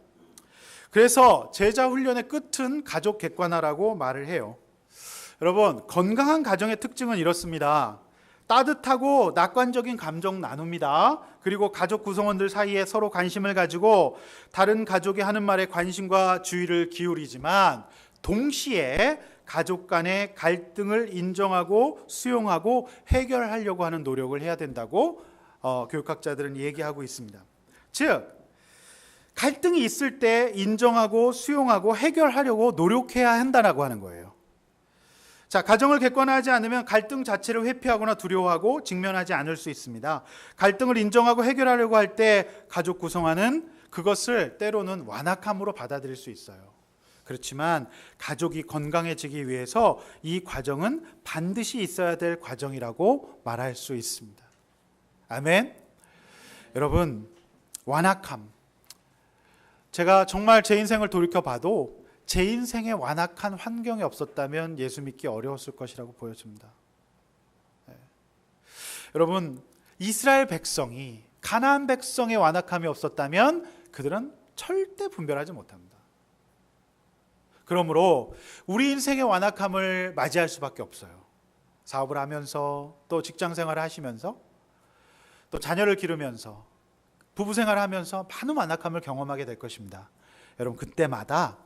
그래서 제자 훈련의 끝은 가족 객관화라고 말을 해요. 여러분, 건강한 가정의 특징은 이렇습니다. 따뜻하고 낙관적인 감정 나눕니다. 그리고 가족 구성원들 사이에 서로 관심을 가지고 다른 가족이 하는 말에 관심과 주의를 기울이지만 동시에 가족 간의 갈등을 인정하고 수용하고 해결하려고 하는 노력을 해야 된다고 교육학자들은 얘기하고 있습니다. 즉, 갈등이 있을 때 인정하고 수용하고 해결하려고 노력해야 한다고 하는 거예요. 자, 가정을 객관화하지 않으면 갈등 자체를 회피하거나 두려워하고 직면하지 않을 수 있습니다. 갈등을 인정하고 해결하려고 할 때 가족 구성원은 그것을 때로는 완악함으로 받아들일 수 있어요. 그렇지만 가족이 건강해지기 위해서 이 과정은 반드시 있어야 될 과정이라고 말할 수 있습니다. 아멘. 여러분, 완악함, 제가 정말 제 인생을 돌이켜봐도 제 인생에 완악한 환경이 없었다면 예수 믿기 어려웠을 것이라고 보여집니다. 여러분, 이스라엘 백성이 가나안 백성의 완악함이 없었다면 그들은 절대 분별하지 못합니다. 그러므로 우리 인생의 완악함을 맞이할 수밖에 없어요. 사업을 하면서, 또 직장 생활을 하시면서, 또 자녀를 기르면서, 부부 생활을 하면서 많은 완악함을 경험하게 될 것입니다. 여러분, 그때마다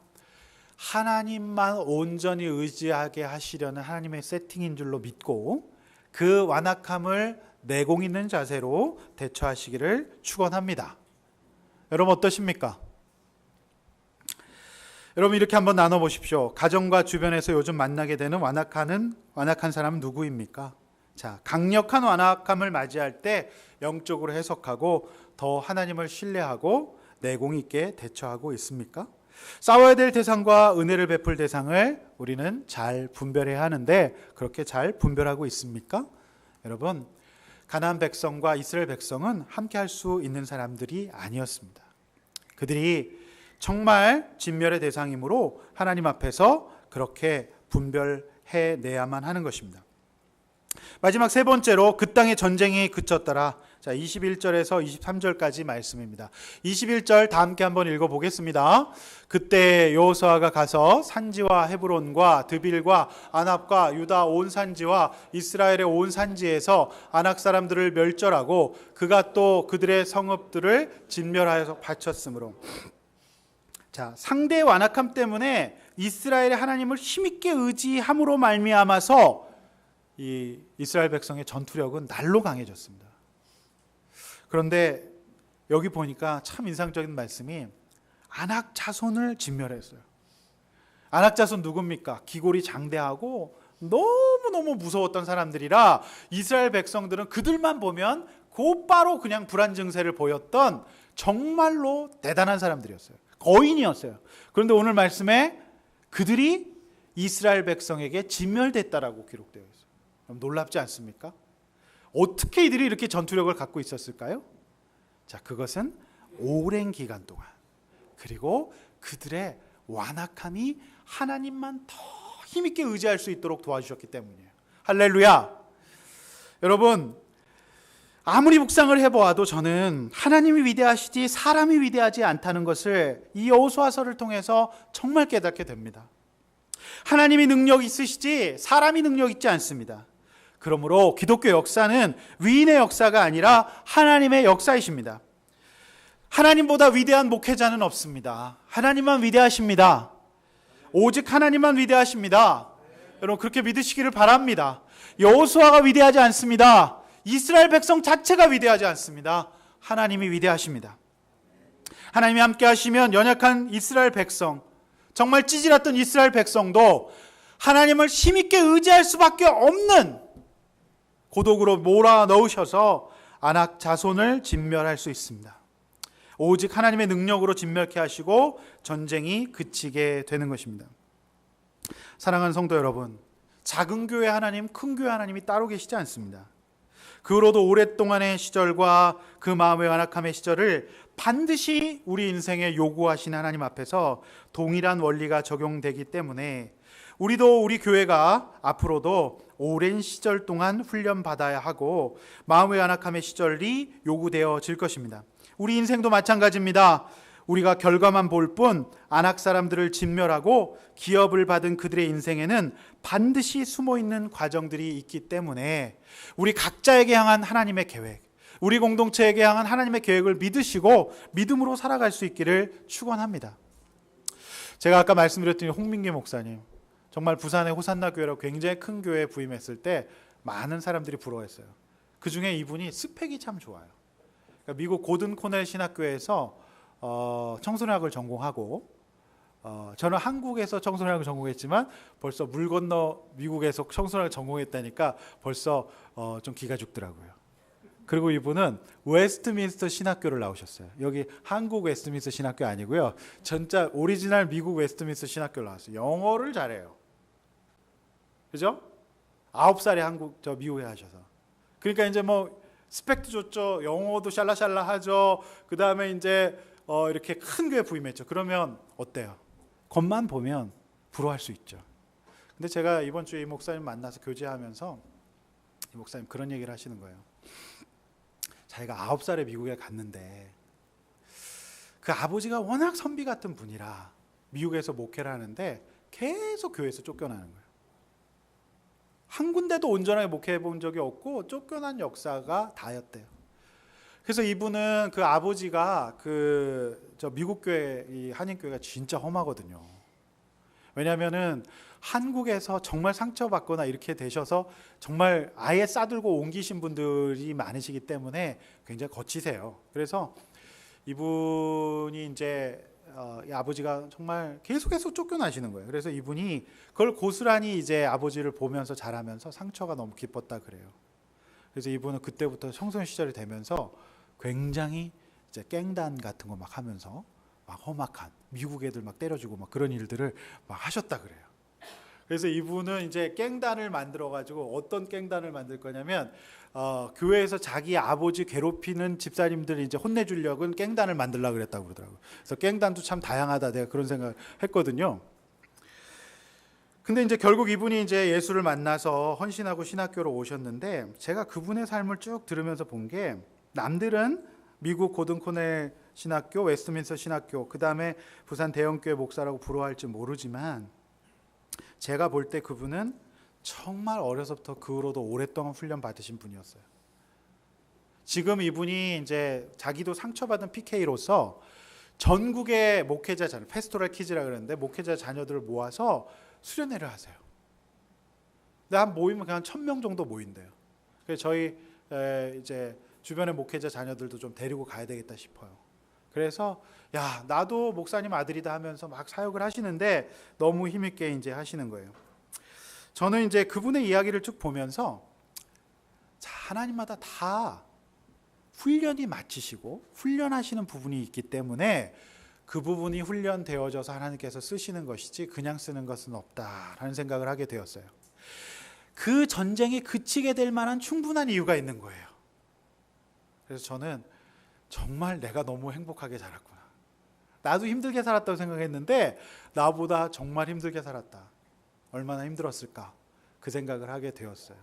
하나님만 온전히 의지하게 하시려는 하나님의 세팅인 줄로 믿고 그 완악함을 내공 있는 자세로 대처하시기를 축원합니다. 여러분, 어떠십니까? 여러분, 이렇게 한번 나눠보십시오. 가정과 주변에서 요즘 만나게 되는 완악한 사람은 누구입니까? 자, 강력한 완악함을 맞이할 때 영적으로 해석하고 더 하나님을 신뢰하고 내공 있게 대처하고 있습니까? 싸워야 될 대상과 은혜를 베풀 대상을 우리는 잘 분별해야 하는데 그렇게 잘 분별하고 있습니까? 여러분, 가나안 백성과 이스라엘 백성은 함께 할 수 있는 사람들이 아니었습니다. 그들이 정말 진멸의 대상이므로 하나님 앞에서 그렇게 분별해내야만 하는 것입니다. 마지막 세 번째로 그 땅의 전쟁이 그쳤더라. 자, 21절에서 23절까지 말씀입니다. 21절 다 함께 한번 읽어보겠습니다. 그때 여호수아가 가서 산지와 헤브론과 드빌과 아납과 유다 온 산지와 이스라엘의 온 산지에서 아낙 사람들을 멸절하고 그가 또 그들의 성읍들을 진멸하여서 바쳤으므로. 자, 상대의 완악함 때문에 이스라엘의 하나님을 힘있게 의지함으로 말미암아서 이 이스라엘 백성의 전투력은 날로 강해졌습니다. 그런데 여기 보니까 참 인상적인 말씀이 아낙 자손을 진멸했어요. 아낙 자손 누굽니까? 기골이 장대하고 너무너무 무서웠던 사람들이라 이스라엘 백성들은 그들만 보면 곧바로 그냥 불안 증세를 보였던 정말로 대단한 사람들이었어요. 거인이었어요. 그런데 오늘 말씀에 그들이 이스라엘 백성에게 진멸됐다라고 기록되어 있어요. 놀랍지 않습니까? 어떻게 이들이 이렇게 전투력을 갖고 있었을까요? 자, 그것은 오랜 기간 동안, 그리고 그들의 완악함이 하나님만 더 힘있게 의지할 수 있도록 도와주셨기 때문이에요. 할렐루야! 여러분, 아무리 묵상을 해보아도 저는 하나님이 위대하시지 사람이 위대하지 않다는 것을 이 여호수아서를 통해서 정말 깨닫게 됩니다. 하나님이 능력 있으시지 사람이 능력 있지 않습니다. 그러므로 기독교 역사는 위인의 역사가 아니라 하나님의 역사이십니다. 하나님보다 위대한 목회자는 없습니다. 하나님만 위대하십니다. 오직 하나님만 위대하십니다. 여러분, 그렇게 믿으시기를 바랍니다. 여호수아가 위대하지 않습니다. 이스라엘 백성 자체가 위대하지 않습니다. 하나님이 위대하십니다. 하나님이 함께 하시면 연약한 이스라엘 백성, 정말 찌질했던 이스라엘 백성도 하나님을 힘있게 의지할 수밖에 없는 고독으로 몰아넣으셔서 아낙 자손을 진멸할 수 있습니다. 오직 하나님의 능력으로 진멸케 하시고 전쟁이 그치게 되는 것입니다. 사랑하는 성도 여러분, 작은 교회 하나님, 큰 교회 하나님이 따로 계시지 않습니다. 그로도 오랫동안의 시절과 그 마음의 완악함의 시절을 반드시 우리 인생에 요구하신 하나님 앞에서 동일한 원리가 적용되기 때문에 우리도 우리 교회가 앞으로도 오랜 시절 동안 훈련받아야 하고 마음의 완악함의 시절이 요구되어질 것입니다. 우리 인생도 마찬가지입니다. 우리가 결과만 볼 뿐 아낙 사람들을 진멸하고 기업을 받은 그들의 인생에는 반드시 숨어있는 과정들이 있기 때문에 우리 각자에게 향한 하나님의 계획, 우리 공동체에게 향한 하나님의 계획을 믿으시고 믿음으로 살아갈 수 있기를 축원합니다. 제가 아까 말씀드렸더니 홍민기 목사님, 정말 부산의 호산나 교회라고 굉장히 큰 교회에 부임했을 때 많은 사람들이 부러워했어요. 그 중에 이분이 스펙이 참 좋아요. 그러니까 미국 고든 코넬 신학교에서 청소년학을 전공하고, 저는 한국에서 청소년학을 전공했지만 벌써 물 건너 미국에서 청소년학을 전공했다니까 벌써 좀 기가 죽더라고요. 그리고 이분은 웨스트민스터 신학교를 나오셨어요. 여기 한국 웨스트민스터 신학교 아니고요. 진짜 오리지널 미국 웨스트민스터 신학교를 나왔어요. 영어를 잘해요. 그죠? 9살에 미국에 하셔서. 그러니까 이제 뭐 스펙도 좋죠. 영어도 샬라샬라 하죠. 그 다음에 이제 이렇게 큰 교회 부임했죠. 그러면 어때요? 겉만 보면 부러워할 수 있죠. 근데 제가 이번 주에 이 목사님 만나서 교제하면서 이 목사님 그런 얘기를 하시는 거예요. 자기가 9살에 미국에 갔는데 그 아버지가 워낙 선비 같은 분이라 미국에서 목회를 하는데 계속 교회에서 쫓겨나는 거예요. 한 군데도 온전하게 목회해 본 적이 없고 쫓겨난 역사가 다였대요. 그래서 이분은 그 아버지가 저 미국 교회, 이 한인교회가 진짜 험하거든요. 왜냐하면은 한국에서 정말 상처받거나 이렇게 되셔서 정말 아예 싸들고 옮기신 분들이 많으시기 때문에 굉장히 거치세요. 그래서 이분이 이제 이 아버지가 정말 계속해서 쫓겨나시는 거예요. 그래서 이분이 그걸 고스란히 이제 아버지를 보면서 자라면서 상처가 너무 깊었다 그래요. 그래서 이분은 그때부터 청소년 시절이 되면서 굉장히 이제 깽단 같은 거 막 하면서 막 험악한 미국 애들 막 때려주고 막 그런 일들을 막 하셨다 그래요. 그래서 이분은 이제 깽단을 만들어 가지고 어떤 깽단을 만들 거냐면 교회에서 자기 아버지 괴롭히는 집사님들 이제 혼내주려고 깽단을 만들려고 그랬다고 그러더라고요. 그래서 깽단도 참 다양하다 내가 그런 생각을 했거든요. 근데 이제 결국 이분이 이제 예수를 만나서 헌신하고 신학교로 오셨는데 제가 그분의 삶을 쭉 들으면서 본 게 남들은 미국 고든 코넬 신학교, 웨스트민스터 신학교, 그 다음에 부산 대형교회 목사라고 부러워할지 모르지만 제가 볼 때 그분은 정말 어려서부터 그 후로도 오랫동안 훈련 받으신 분이었어요. 지금 이분이 이제 자기도 상처받은 PK로서 전국의 목회자 자녀, 패스토럴 키즈라 그러는데 목회자 자녀들을 모아서 수련회를 하세요. 근데 한 모이면 그냥 1,000명 정도 모인대요. 그래서 저희 이제 주변의 목회자 자녀들도 좀 데리고 가야 되겠다 싶어요. 그래서 야 나도 목사님 아들이다 하면서 막 사역을 하시는데 너무 힘있게 이제 하시는 거예요. 저는 이제 그분의 이야기를 쭉 보면서 자, 하나님마다 다 훈련이 마치시고 훈련하시는 부분이 있기 때문에 그 부분이 훈련되어져서 하나님께서 쓰시는 것이지 그냥 쓰는 것은 없다라는 생각을 하게 되었어요. 그 전쟁이 그치게 될 만한 충분한 이유가 있는 거예요. 그래서 저는 정말 내가 너무 행복하게 자랐구나. 나도 힘들게 살았다고 생각했는데 나보다 정말 힘들게 살았다. 얼마나 힘들었을까 그 생각을 하게 되었어요.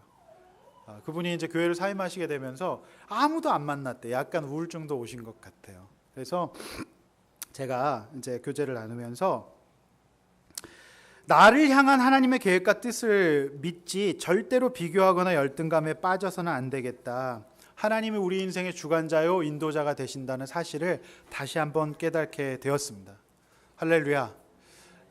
그분이 이제 교회를 사임하시게 되면서 아무도 안 만났대. 약간 우울증도 오신 것 같아요. 그래서 제가 이제 교제를 나누면서 나를 향한 하나님의 계획과 뜻을 믿지 절대로 비교하거나 열등감에 빠져서는 안 되겠다. 하나님이 우리 인생의 주관자요 인도자가 되신다는 사실을 다시 한번 깨닫게 되었습니다. 할렐루야.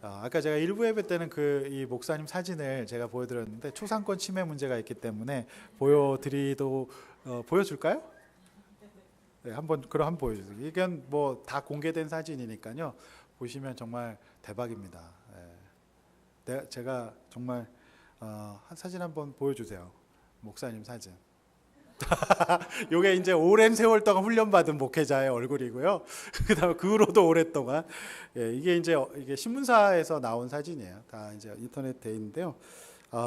아까 제가 일부 예배 때는 이 목사님 사진을 제가 보여드렸는데 초상권 침해 문제가 있기 때문에 보여줄까요? 네, 한번 보여주세요. 이건 뭐 다 공개된 사진이니까요. 보시면 정말 대박입니다. 네. 제가 정말 한 사진 한번 보여주세요. 목사님 사진. 요게 이제 오랜 세월 동안 훈련받은 목회자의 얼굴이고요. 그다음에 그 후로도 오랫동안 이게 신문사에서 나온 사진이에요. 다 이제 인터넷에 있는데요.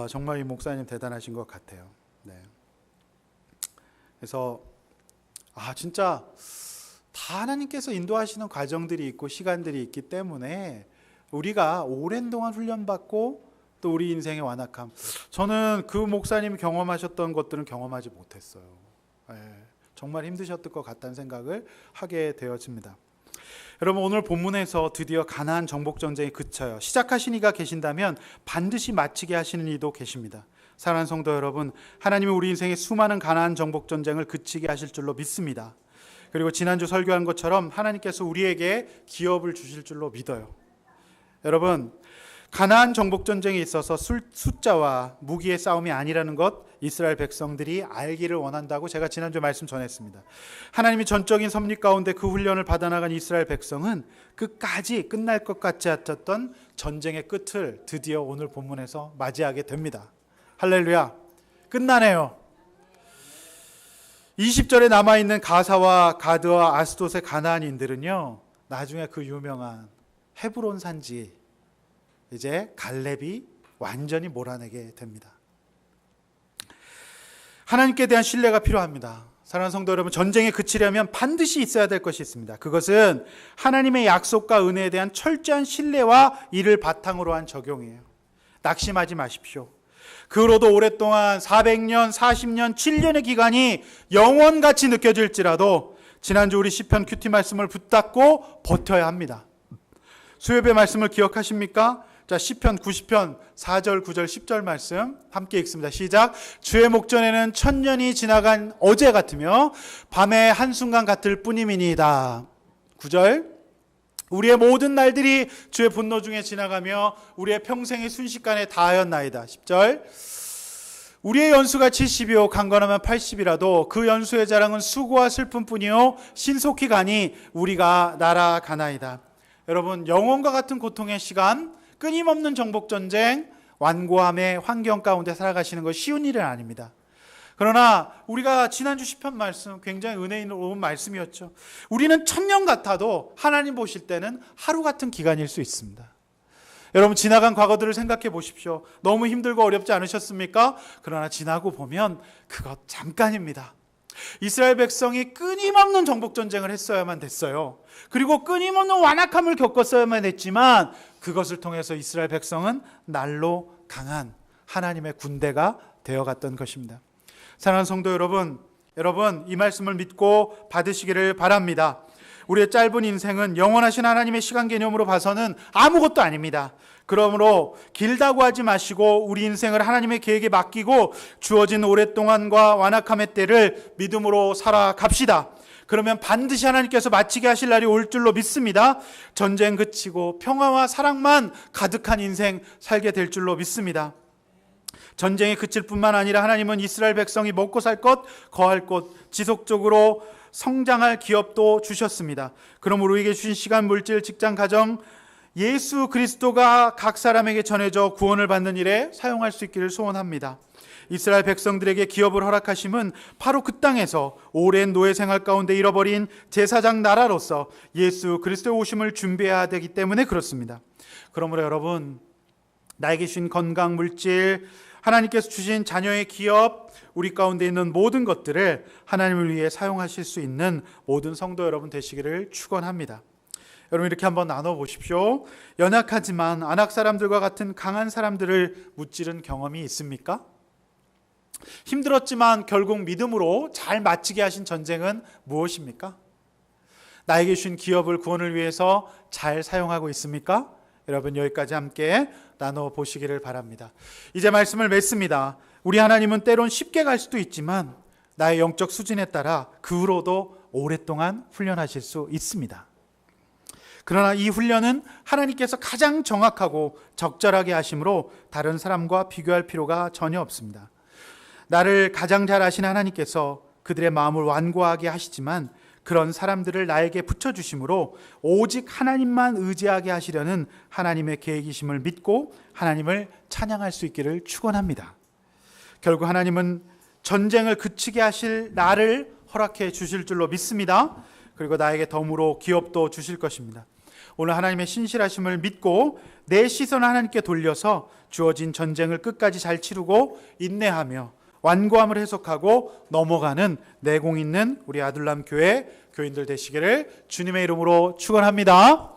정말 이 목사님 대단하신 것 같아요. 네. 그래서 진짜 다 하나님께서 인도하시는 과정들이 있고 시간들이 있기 때문에 우리가 오랜 동안 훈련받고 또 우리 인생의 완악함, 저는 그 목사님이 경험하셨던 것들은 경험하지 못했어요. 정말 힘드셨을 것 같다는 생각을 하게 되어집니다. 여러분, 오늘 본문에서 드디어 가나안 정복 전쟁이 그쳐요. 시작하신 이가 계신다면 반드시 마치게 하시는 이도 계십니다. 사랑하는 성도 여러분, 하나님이 우리 인생의 수많은 가나안 정복 전쟁을 그치게 하실 줄로 믿습니다. 그리고 지난주 설교한 것처럼 하나님께서 우리에게 기업을 주실 줄로 믿어요. 여러분, 가나안 정복 전쟁에 있어서 숫자와 무기의 싸움이 아니라는 것 이스라엘 백성들이 알기를 원한다고 제가 지난주에 말씀 전했습니다. 하나님이 전적인 섭리 가운데 그 훈련을 받아나간 이스라엘 백성은 끝까지 끝날 것 같지 않았던 전쟁의 끝을 드디어 오늘 본문에서 맞이하게 됩니다. 할렐루야. 끝나네요. 20절에 남아있는 가사와 가드와 아스돗의 가나안인들은요, 나중에 그 유명한 헤브론 산지 이제 갈렙이 완전히 몰아내게 됩니다. 하나님께 대한 신뢰가 필요합니다. 사랑하는 성도 여러분, 전쟁이 그치려면 반드시 있어야 될 것이 있습니다. 그것은 하나님의 약속과 은혜에 대한 철저한 신뢰와 이를 바탕으로 한 적용이에요. 낙심하지 마십시오. 그로도 오랫동안 400년, 40년, 7년의 기간이 영원같이 느껴질지라도 지난주 우리 시편 큐티 말씀을 붙잡고 버텨야 합니다. 수요일의 말씀을 기억하십니까? 자, 시편 90편 4절, 9절, 10절 말씀 함께 읽습니다. 시작. 주의 목전에는 천년이 지나간 어제 같으며 밤의 한순간 같을 뿐임이니이다. 9절. 우리의 모든 날들이 주의 분노 중에 지나가며 우리의 평생이 순식간에 다하였나이다. 10절. 우리의 연수가 70이요 강건하면 80이라도 그 연수의 자랑은 수고와 슬픔뿐이요 신속히 가니 우리가 날아가나이다. 여러분, 영혼과 같은 고통의 시간, 끊임없는 정복전쟁, 완고함의 환경 가운데 살아가시는 것이 쉬운 일은 아닙니다. 그러나 우리가 지난주 시편 말씀 굉장히 은혜로운 말씀이었죠. 우리는 천년 같아도 하나님 보실 때는 하루 같은 기간일 수 있습니다. 여러분, 지나간 과거들을 생각해 보십시오. 너무 힘들고 어렵지 않으셨습니까? 그러나 지나고 보면 그것 잠깐입니다. 이스라엘 백성이 끊임없는 정복전쟁을 했어야만 됐어요. 그리고 끊임없는 완악함을 겪었어야만 했지만 그것을 통해서 이스라엘 백성은 날로 강한 하나님의 군대가 되어갔던 것입니다. 사랑하는 성도 여러분, 이 말씀을 믿고 받으시기를 바랍니다. 우리의 짧은 인생은 영원하신 하나님의 시간 개념으로 봐서는 아무것도 아닙니다. 그러므로 길다고 하지 마시고 우리 인생을 하나님의 계획에 맡기고 주어진 오랫동안과 완악함의 때를 믿음으로 살아갑시다. 그러면 반드시 하나님께서 마치게 하실 날이 올 줄로 믿습니다. 전쟁 그치고 평화와 사랑만 가득한 인생 살게 될 줄로 믿습니다. 전쟁이 그칠 뿐만 아니라 하나님은 이스라엘 백성이 먹고 살 것, 거할 곳, 지속적으로 성장할 기업도 주셨습니다. 그럼 우리에게 주신 시간, 물질, 직장, 가정, 예수 그리스도가 각 사람에게 전해져 구원을 받는 일에 사용할 수 있기를 소원합니다. 이스라엘 백성들에게 기업을 허락하심은 바로 그 땅에서 오랜 노예 생활 가운데 잃어버린 제사장 나라로서 예수 그리스도의 오심을 준비해야 되기 때문에 그렇습니다. 그러므로 여러분, 나에게 주신 건강, 물질, 하나님께서 주신 자녀의 기업, 우리 가운데 있는 모든 것들을 하나님을 위해 사용하실 수 있는 모든 성도 여러분 되시기를 축원합니다. 여러분, 이렇게 한번 나눠보십시오. 연약하지만 안악 사람들과 같은 강한 사람들을 무찌른 경험이 있습니까? 힘들었지만 결국 믿음으로 잘 마치게 하신 전쟁은 무엇입니까? 나에게 주신 기업을 구원을 위해서 잘 사용하고 있습니까? 여러분, 여기까지 함께 나눠보시기를 바랍니다. 이제 말씀을 맺습니다. 우리 하나님은 때론 쉽게 갈 수도 있지만 나의 영적 수준에 따라 그 후로도 오랫동안 훈련하실 수 있습니다. 그러나 이 훈련은 하나님께서 가장 정확하고 적절하게 하심으로 다른 사람과 비교할 필요가 전혀 없습니다. 나를 가장 잘 아시는 하나님께서 그들의 마음을 완고하게 하시지만 그런 사람들을 나에게 붙여주심으로 오직 하나님만 의지하게 하시려는 하나님의 계획이심을 믿고 하나님을 찬양할 수 있기를 축원합니다. 결국 하나님은 전쟁을 그치게 하실 나를 허락해 주실 줄로 믿습니다. 그리고 나에게 덤으로 기업도 주실 것입니다. 오늘 하나님의 신실하심을 믿고 내 시선을 하나님께 돌려서 주어진 전쟁을 끝까지 잘 치르고 인내하며 완고함을 해석하고 넘어가는 내공 있는 우리 아둘람 교회 교인들 되시기를 주님의 이름으로 축원합니다.